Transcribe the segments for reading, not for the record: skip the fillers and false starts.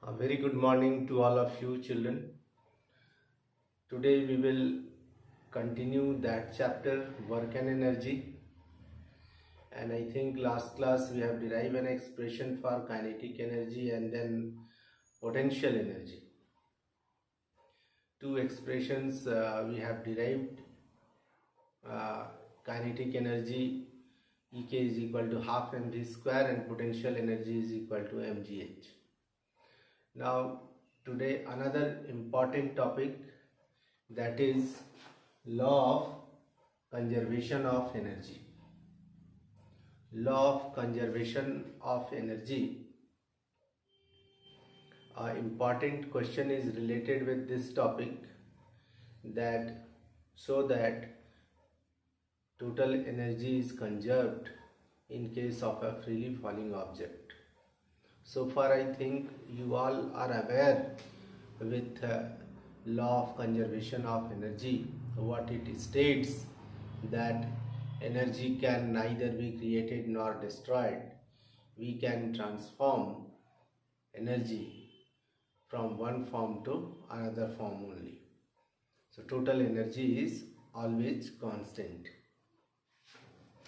A very good morning to all of you children. Today we will continue that chapter, work and energy. And I think last class we have derived an expression for kinetic energy and then potential energy. Two expressions we have derived. Kinetic energy Ek is equal to half mv square and potential energy is equal to mgh. Now today another important topic, that is law of conservation of energy. Law of conservation of energy. An important question is related with this topic, that so that total energy is conserved in case of a freely falling object. So far I think you all are aware with law of conservation of energy. What it states, that energy can neither be created nor destroyed. We can transform energy from one form to another form only. So total energy is always constant.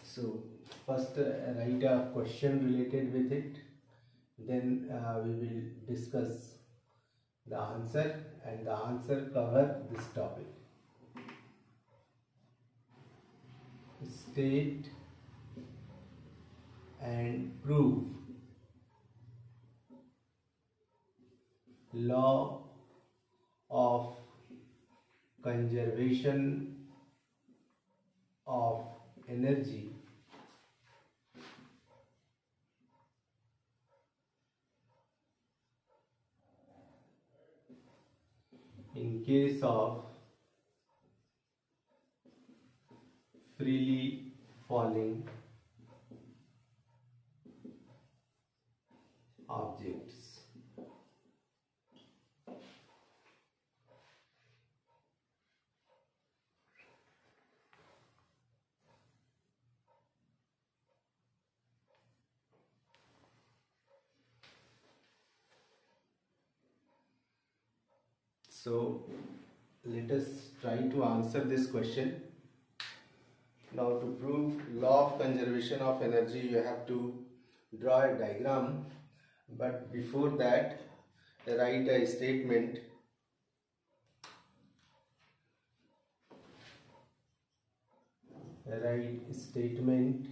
So first write a question related with it, then we will discuss the answer, and the answer cover this topic. State and prove law of conservation of energy in case of freely falling objects. So let us try to answer this question. Now to prove law of conservation of energy, you have to draw a diagram, but before that write a statement. Write statement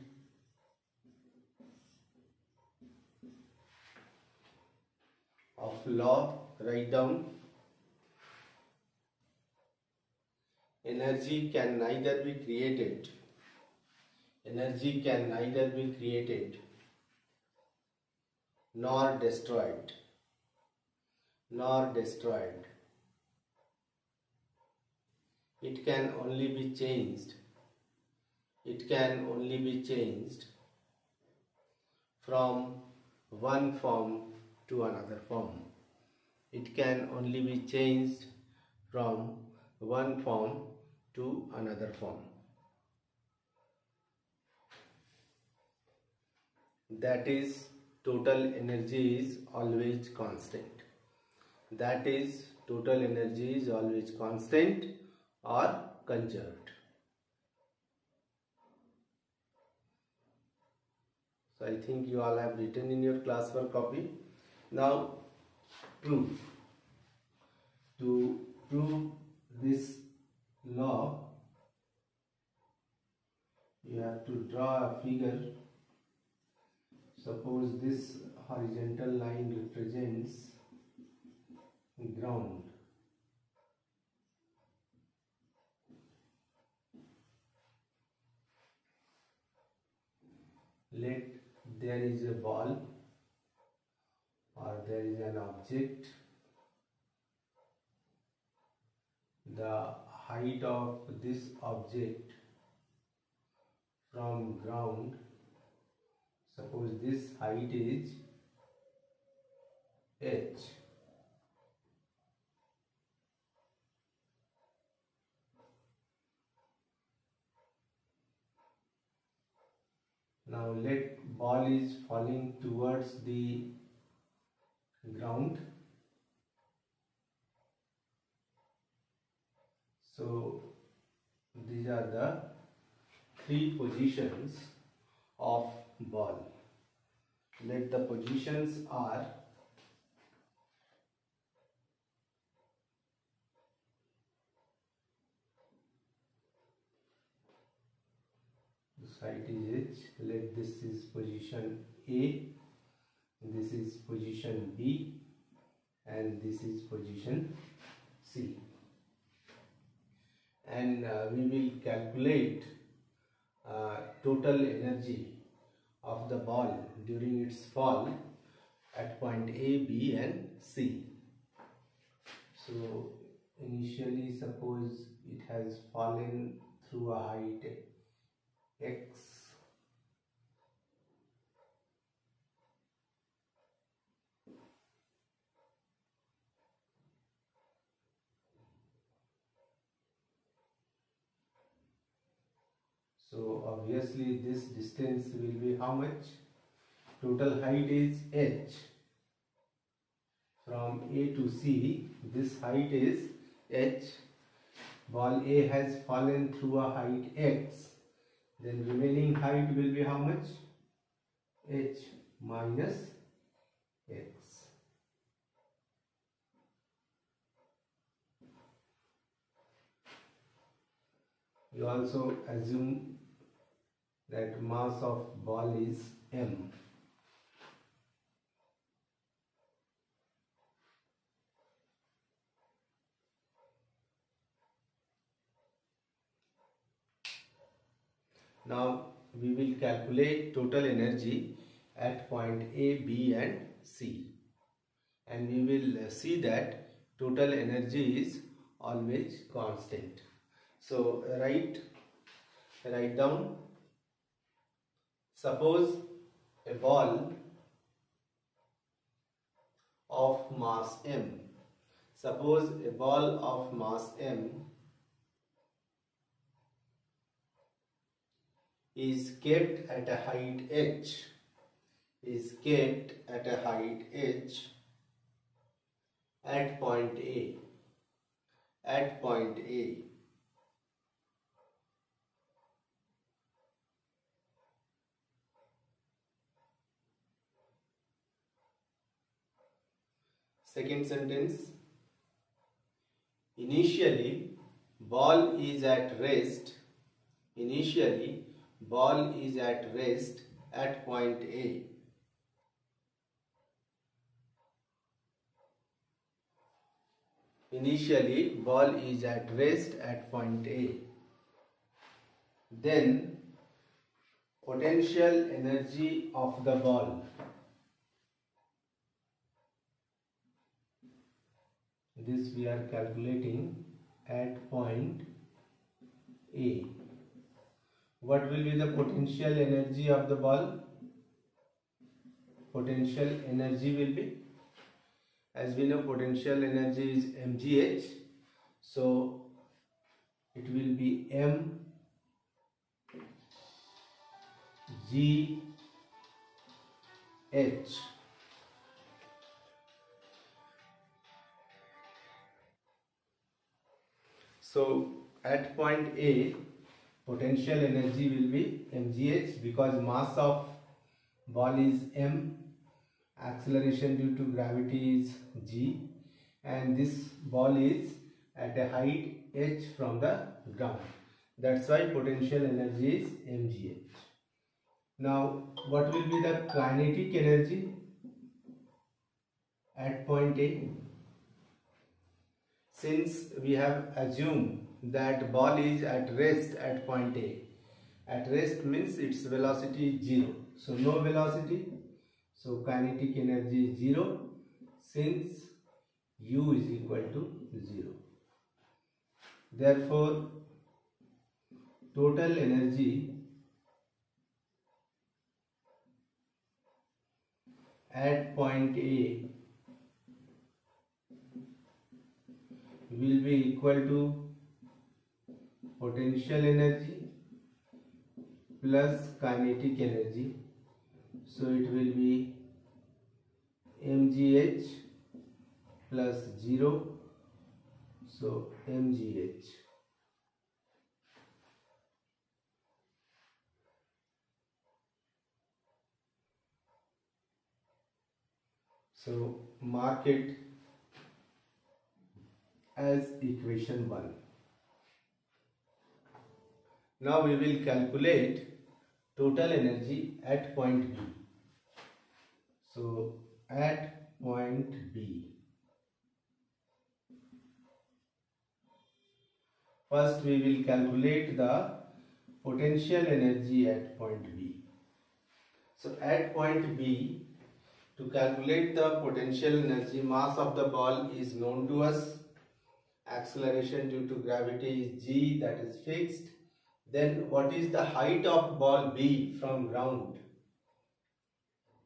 of law. Write down: energy can neither be created. Energy can neither be created nor destroyed. Nor destroyed. It can only be changed. It can only be changed from one form to another form. It can only be changed from one form to another form. That is, total energy is always constant. That is, total energy is always constant or conserved. So I think you all have written in your classwork copy. Now proof. To prove this law, you have to draw a figure. Suppose this horizontal line represents ground. Let there is a ball or there is an object. The height of this object from ground, suppose this height is h. Now let ball is falling towards the ground these are the three positions of ball. Let the positions are site is H. Let this is position A, this is position B, and this is position C. And we will calculate total energy of the ball during its fall at point A, B and C. So initially suppose it has fallen through a height x, so obviously this distance will be how much? Total height is h. From A to C, this height is h. Ball A has fallen through a height x. Then remaining height will be how much? H minus x. You also assume that mass of ball is m. Now we will calculate total energy at point A, B and C, and we will see that total energy is always constant. So write down. Suppose a ball of mass m. Suppose a ball of mass m is kept at a height h. At point A. Second sentence. Initially, ball is at rest at point A. Initially, ball is at rest at point A. Then, potential energy of the ball. This we are calculating at point A. What will be the potential energy of the ball? Potential energy will be, as we know, potential energy is mgh. So it will be mgh. So at point A, potential energy will be mgh because mass of ball is m, acceleration due to gravity is g, and this ball is at a height h from the ground. That's why potential energy is mgh. Now what will be the kinetic energy at point A? Since we have assumed that ball is at rest at point A, at rest means its velocity is 0. So no velocity, so kinetic energy is 0 since u is equal to 0. Therefore, total energy at point A will be equal to potential energy plus kinetic energy. So it will be mgh plus 0, so mgh. So mark it as equation 1. Now we will calculate total energy at point B. So at point B, first we will calculate the potential energy at point B. So at point B, to calculate the potential energy, mass of the ball is known to us. Acceleration due to gravity is g, that is fixed. Then what is the height of ball B from ground?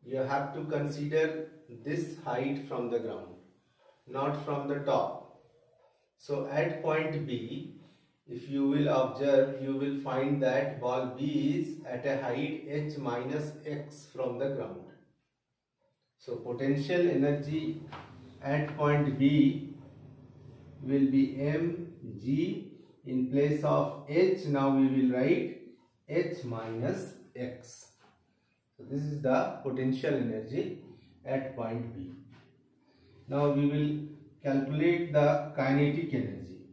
You have to consider this height from the ground, not from the top. So at point B, if you will observe, you will find that ball B is at a height h minus x from the ground. So potential energy at point B will be mg. In place of h, now we will write h minus x. So this is the potential energy at point B. Now we will calculate the kinetic energy.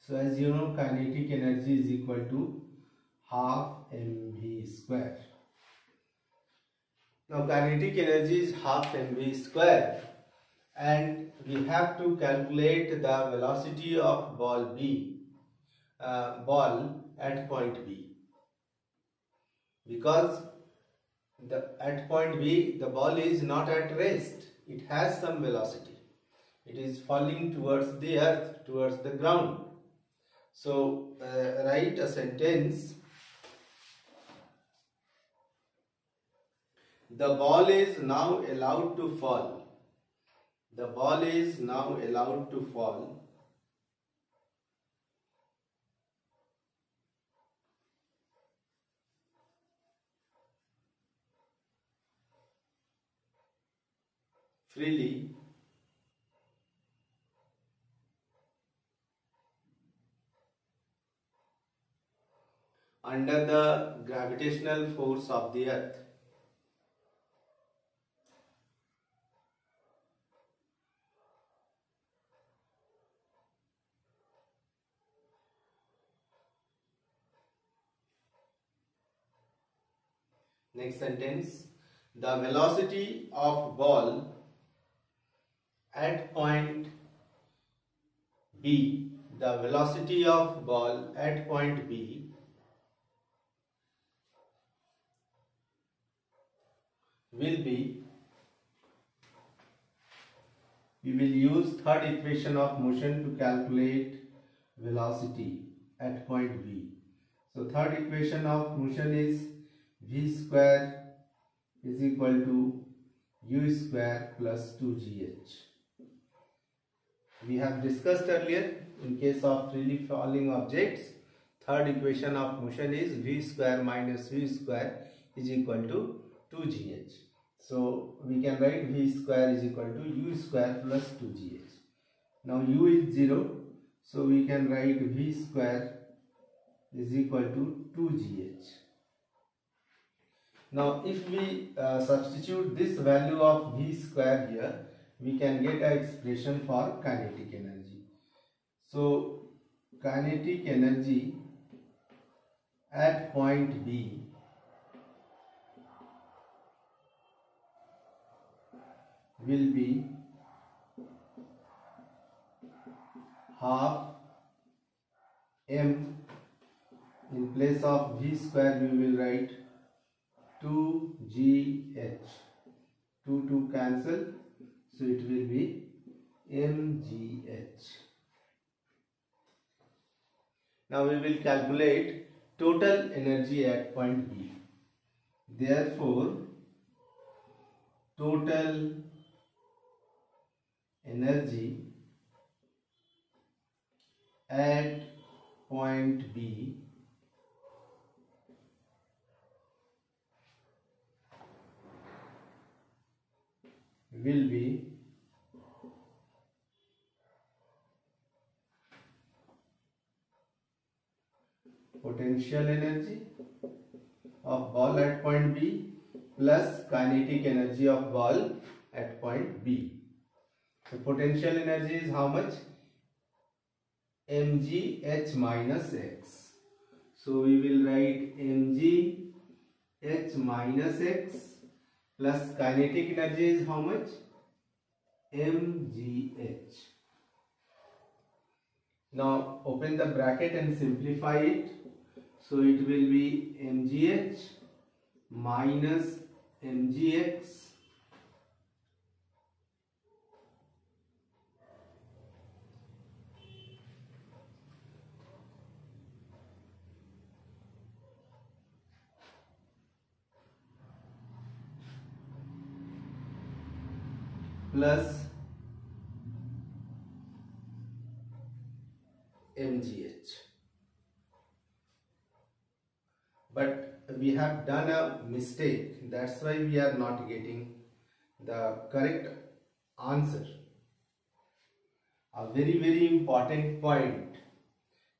So as you know, kinetic energy is equal to half mv square. Now kinetic energy is half mv square, and we have to calculate the velocity of ball at point B, because at point B the ball is not at rest, it has some velocity, it is falling towards the earth, towards the ground. So write a sentence: the ball is now allowed to fall. The ball is now allowed to fall freely under the gravitational force of the earth. Next sentence: the velocity of ball at point B, the velocity of ball at point B will be, we will use third equation of motion to calculate velocity at point B. So third equation of motion is v square is equal to u square plus 2gh. We have discussed earlier, in case of freely falling objects, third equation of motion is v square minus u square is equal to 2gh. So we can write v square is equal to u square plus 2gh. Now u is 0, so we can write v square is equal to 2gh. Now if we substitute this value of v square here, we can get an expression for kinetic energy. So kinetic energy at point B will be half m. In place of v square we will write 2gh. 2 cancel, so it will be mgh. Now we will calculate total energy at point B. Therefore total energy at point B will be potential energy of ball at point B plus kinetic energy of ball at point B. So potential energy is how much? mgh minus x. So we will write mgh minus x plus kinetic energy is how much? mgh. Now open the bracket and simplify it. So it will be mgh minus mgx plus mgh. But we have done a mistake, that's why we are not getting the correct answer. A very important point,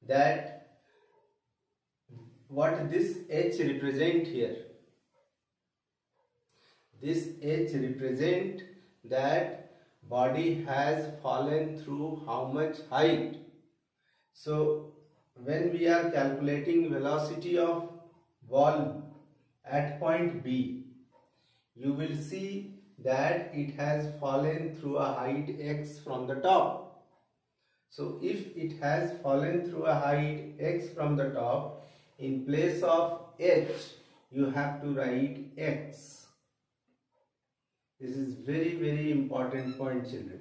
that what this H represent here. This H represent that body has fallen through how much height. So when we are calculating velocity of ball at point B, you will see that it has fallen through a height x from the top. So if it has fallen through a height x from the top, in place of h you have to write x. This is very important point, children.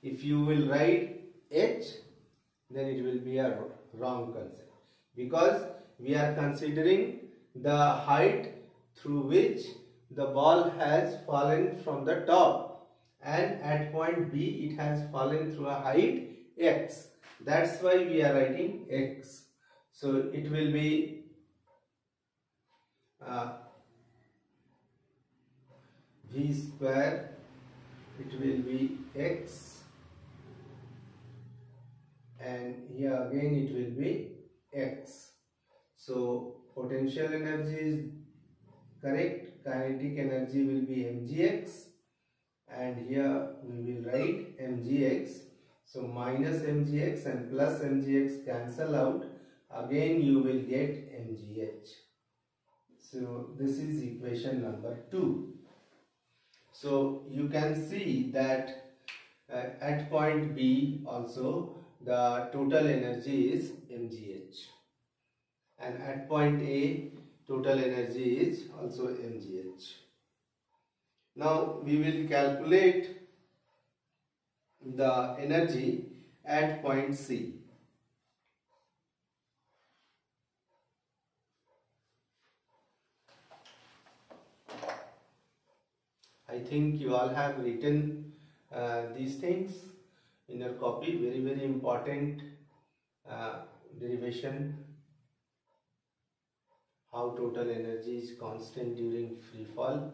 If you will write h, then it will be a wrong concept, because we are considering the height through which the ball has fallen from the top, and at point B it has fallen through a height x. That's why we are writing x. So it will be v square, it will be x, and here again it will be x. So potential energy is correct, kinetic energy will be mgx, and here we will write mgx. So minus mgx and plus mgx cancel out, again you will get mgh. So this is equation number 2. So you can see that at point B also the total energy is mgh, and at point A total energy is also mgh. Now we will calculate the energy at point C. I think you all have written these things in your copy. Very important derivation, how total energy is constant during free fall.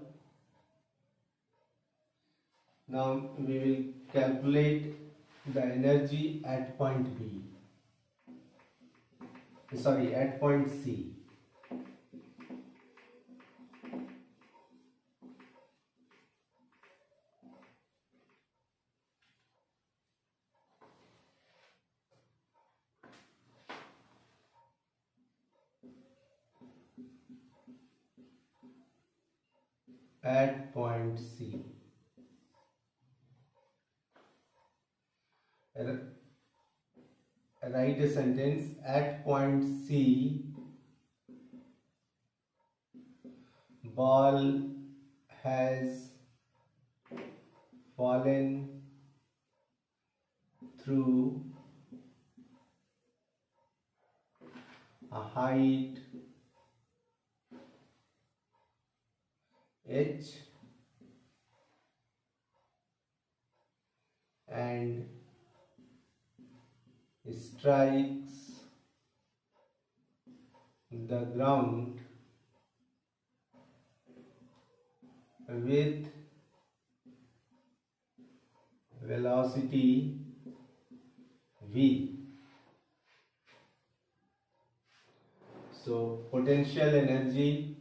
Now we will calculate the energy at point B, sorry, at point C. At point C, write a sentence. At point C, ball has fallen through a height h and strikes the ground with velocity v. So potential energy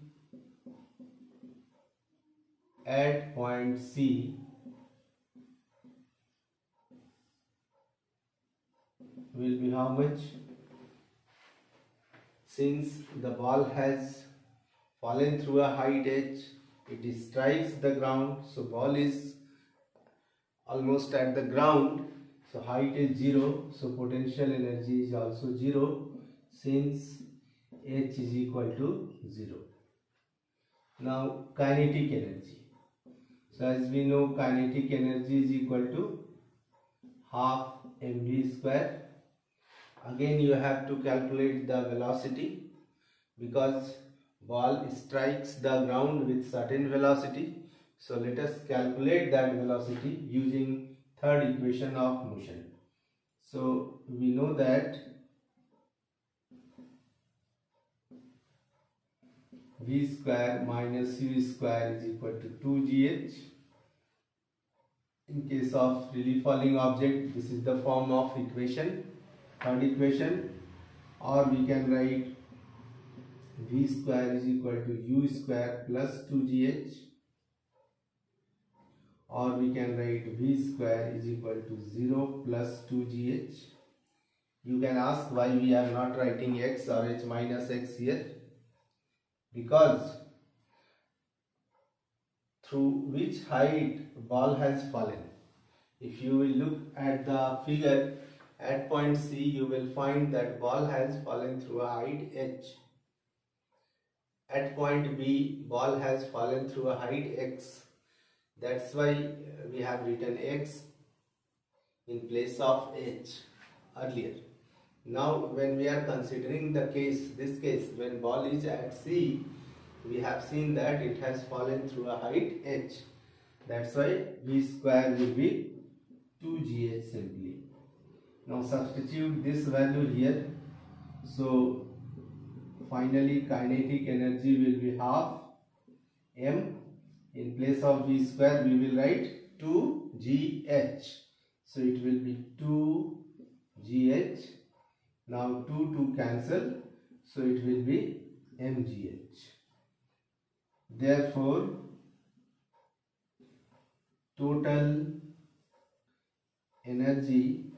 at point C will be how much? Since the ball has fallen through a height h, it strikes the ground, so ball is almost at the ground, so height is 0, so potential energy is also 0 since h is equal to 0. Now kinetic energy. So as we know, kinetic energy is equal to half mv square. Again you have to calculate the velocity because ball strikes the ground with certain velocity. So let us calculate that velocity using third equation of motion. So we know that v square minus u square is equal to 2gh. In case of freely falling object, this is the form of equation, third equation, or we can write v square is equal to u square plus 2gh, or we can write v square is equal to 0 plus 2gh. You can ask why we are not writing x or h minus x here, because through which height ball has fallen. If you will look at the figure at point C, you will find that ball has fallen through a height h. At point B, ball has fallen through a height x. That's why we have written x in place of h earlier. Now when we are considering this case when ball is at C, we have seen that it has fallen through a height h. That's why v square will be 2gh simply. Now substitute this value here. So finally kinetic energy will be half m. In place of v square we will write 2gh. So it will be 2gh. Now 2 cancel. So it will be mgh. Therefore total energy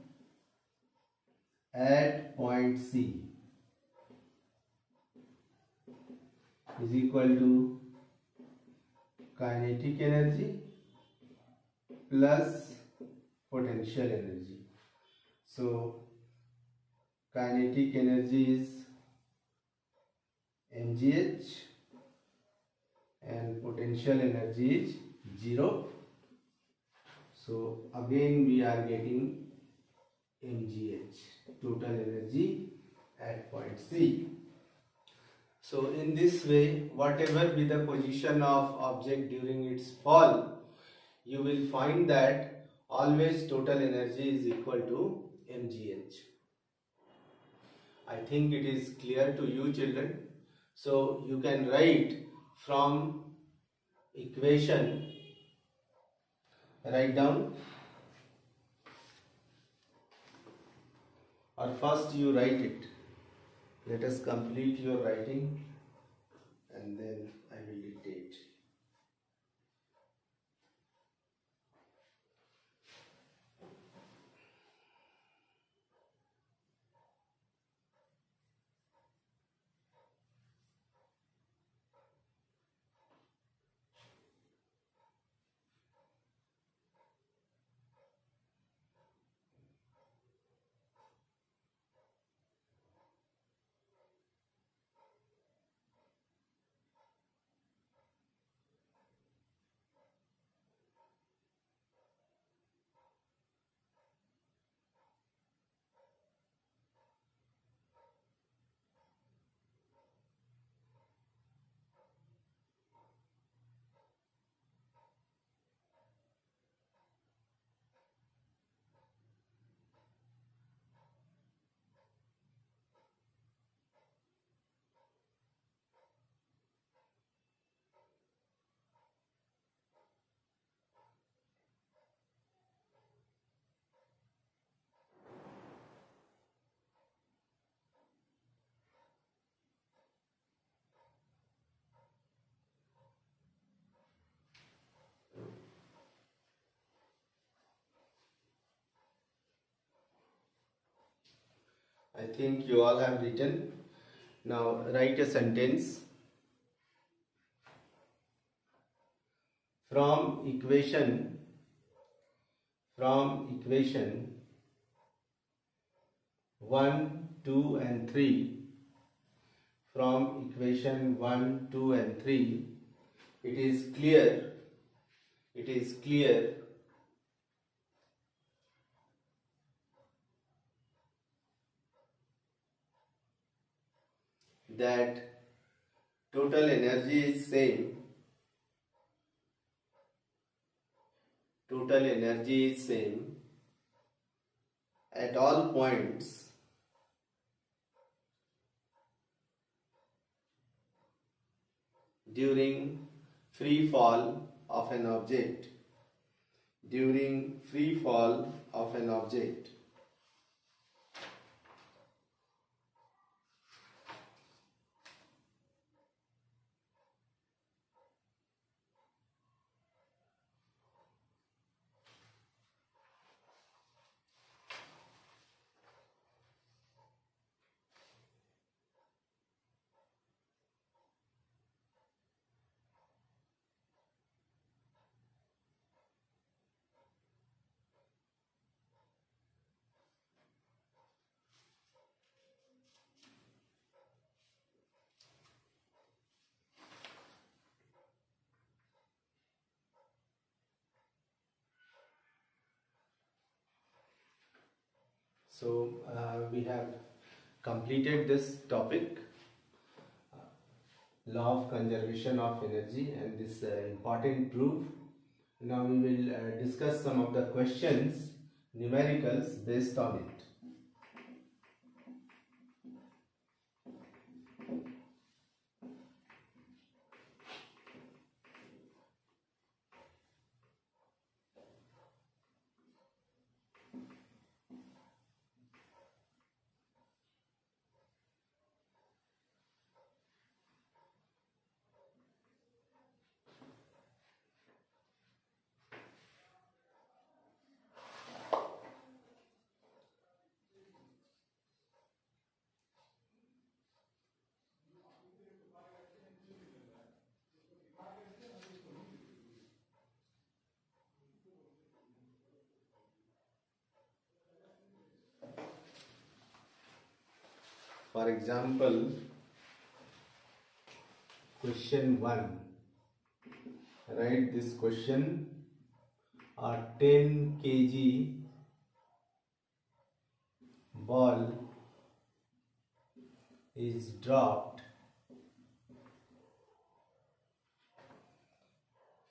at point C is equal to kinetic energy plus potential energy. So kinetic energy is mgh and potential energy is 0. So again we are getting mgh, total energy at point C. So in this way, whatever be the position of object during its fall, you will find that always total energy is equal to mgh. I think it is clear to you children. So you can write from equation, write down, or first you write it. Let us complete your writing and then I will dictate. I think you all have written. Now write a sentence. From equation 1, 2 and 3, from equation 1, 2 and 3, it is clear that total energy is same at all points during free fall of an object. So we have completed this topic, law of conservation of energy, and this important proof. Now we will discuss some of the questions, numericals based on it. For example, question 1. Write this question. A 10 kg ball is dropped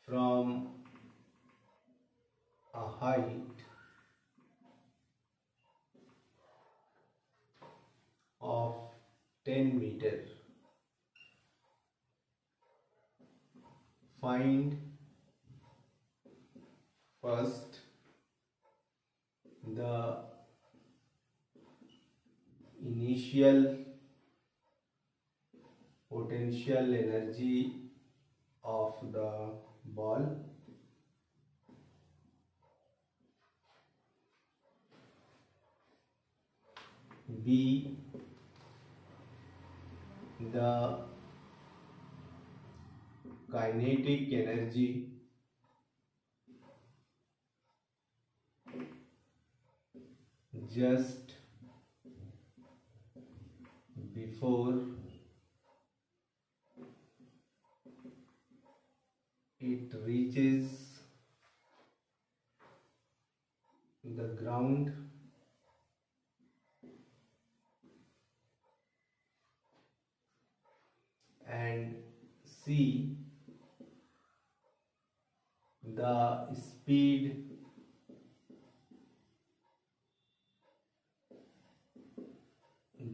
from a height of 10 meters. Find first the initial potential energy of the ball. B, the kinetic energy just before it reaches the ground. And C, the speed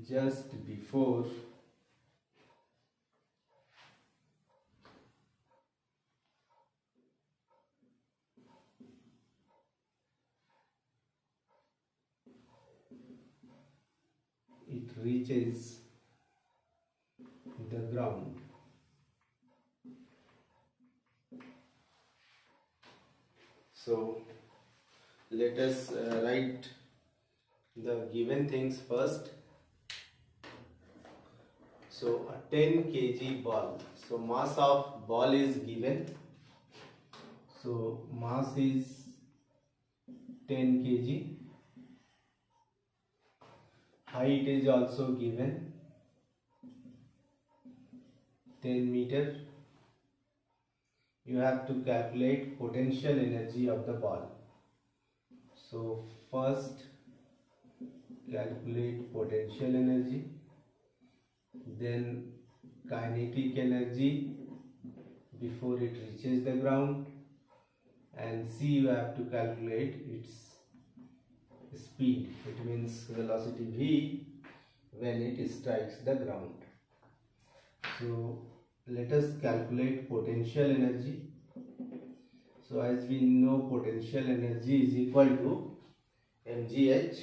just before it reaches the ground. So let us write the given things first. So a 10 kg ball. So mass of ball is given. So mass is 10 kg. Height is also given, 10 meter. You have to calculate potential energy of the ball. So first calculate potential energy, then kinetic energy before it reaches the ground, and C, you have to calculate its speed. It means velocity V when it strikes the ground. So let us calculate potential energy. So as we know, potential energy is equal to mgh.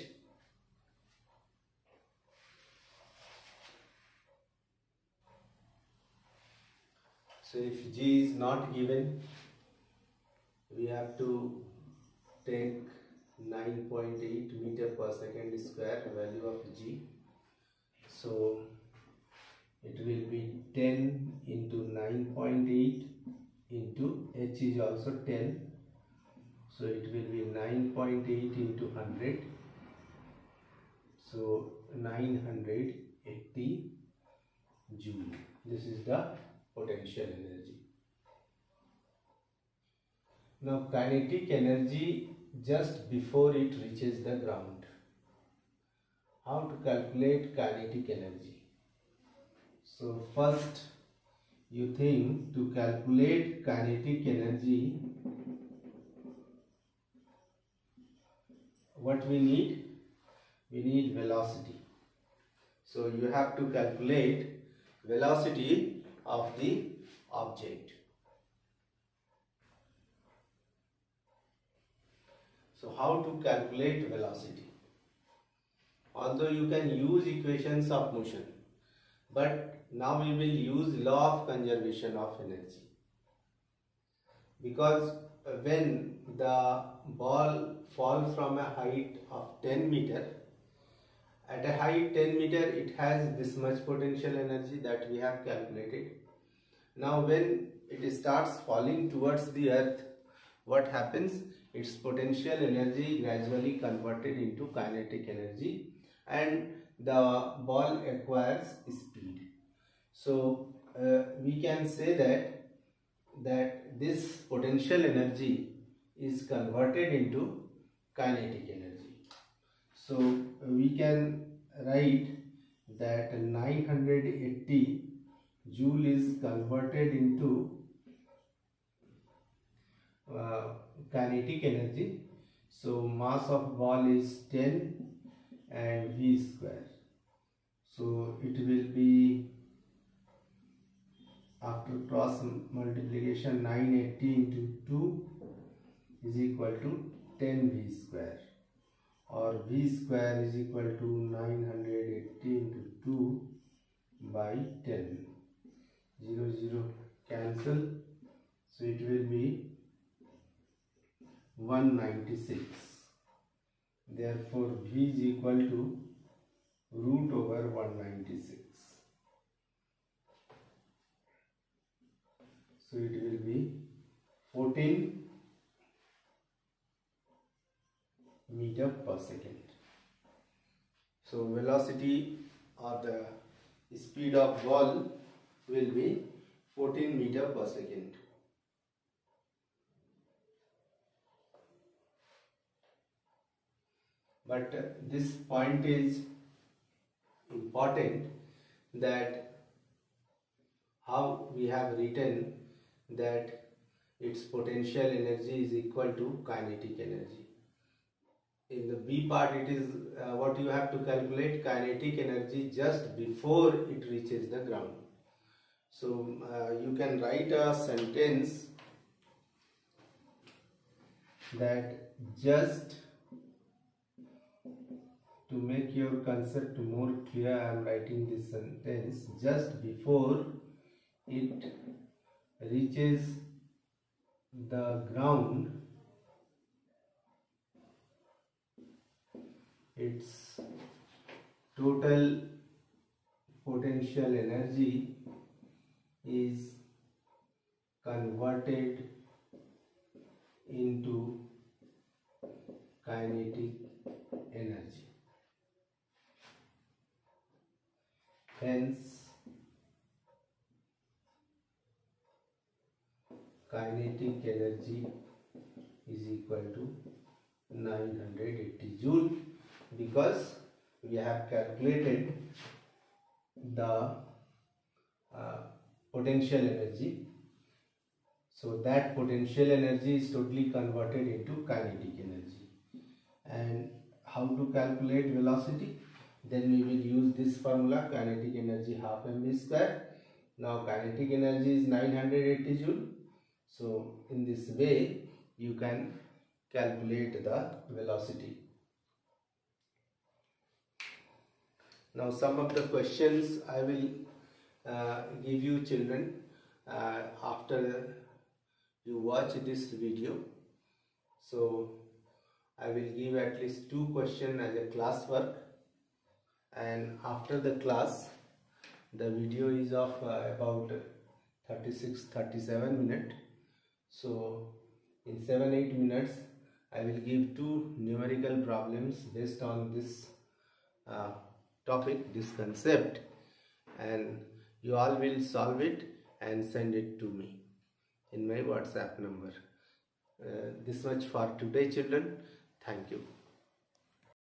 So if G is not given, we have to take 9.8 meter per second square value of G. So it will be 10 into 9.8 into H is also 10. So it will be 9.8 into 100. So 980 joule. This is the potential energy. Now kinetic energy just before it reaches the ground. How to calculate kinetic energy? So first you think to calculate kinetic energy, what we need? We need velocity. So you have to calculate velocity of the object. So how to calculate velocity? Although you can use equations of motion, but now we will use law of conservation of energy. Because when the ball falls from a height of 10 meter, at a height 10 meter it has this much potential energy that we have calculated. Now when it starts falling towards the earth, what happens? Its potential energy gradually converted into kinetic energy and the ball acquires speed. So we can say that this potential energy is converted into kinetic energy. So we can write that 980 joule is converted into kinetic energy. So mass of ball is 10 and V square. So it will be, after cross multiplication, 980 into 2 is equal to 10 V square, or V square is equal to 980 into 2 by 10. 0 0 cancel, so it will be 196. Therefore V is equal to root over 196. So it will be 14 meter per second. So velocity or the speed of ball will be 14 meter per second. But this point is important, that how we have written that its potential energy is equal to kinetic energy. In the B part, it is what you have to calculate, kinetic energy just before it reaches the ground. So you can write a sentence that just to make your concept more clear, I am writing this sentence: just before it reaches the ground, its total potential energy is converted into kinetic energy. Hence, kinetic energy is equal to 980 joule, because we have calculated the potential energy. So that potential energy is totally converted into kinetic energy. And how to calculate velocity? Then we will use this formula, kinetic energy half mv square. Now kinetic energy is 980 joule. So in this way you can calculate the velocity. Now some of the questions I will give you children after you watch this video. So I will give at least 2 questions as a class work, and after the class the video is of about 36-37 minutes. So in 7-8 minutes I will give 2 numerical problems based on this topic, this concept, and you all will solve it and send it to me in my WhatsApp number. This much for today children. Thank you.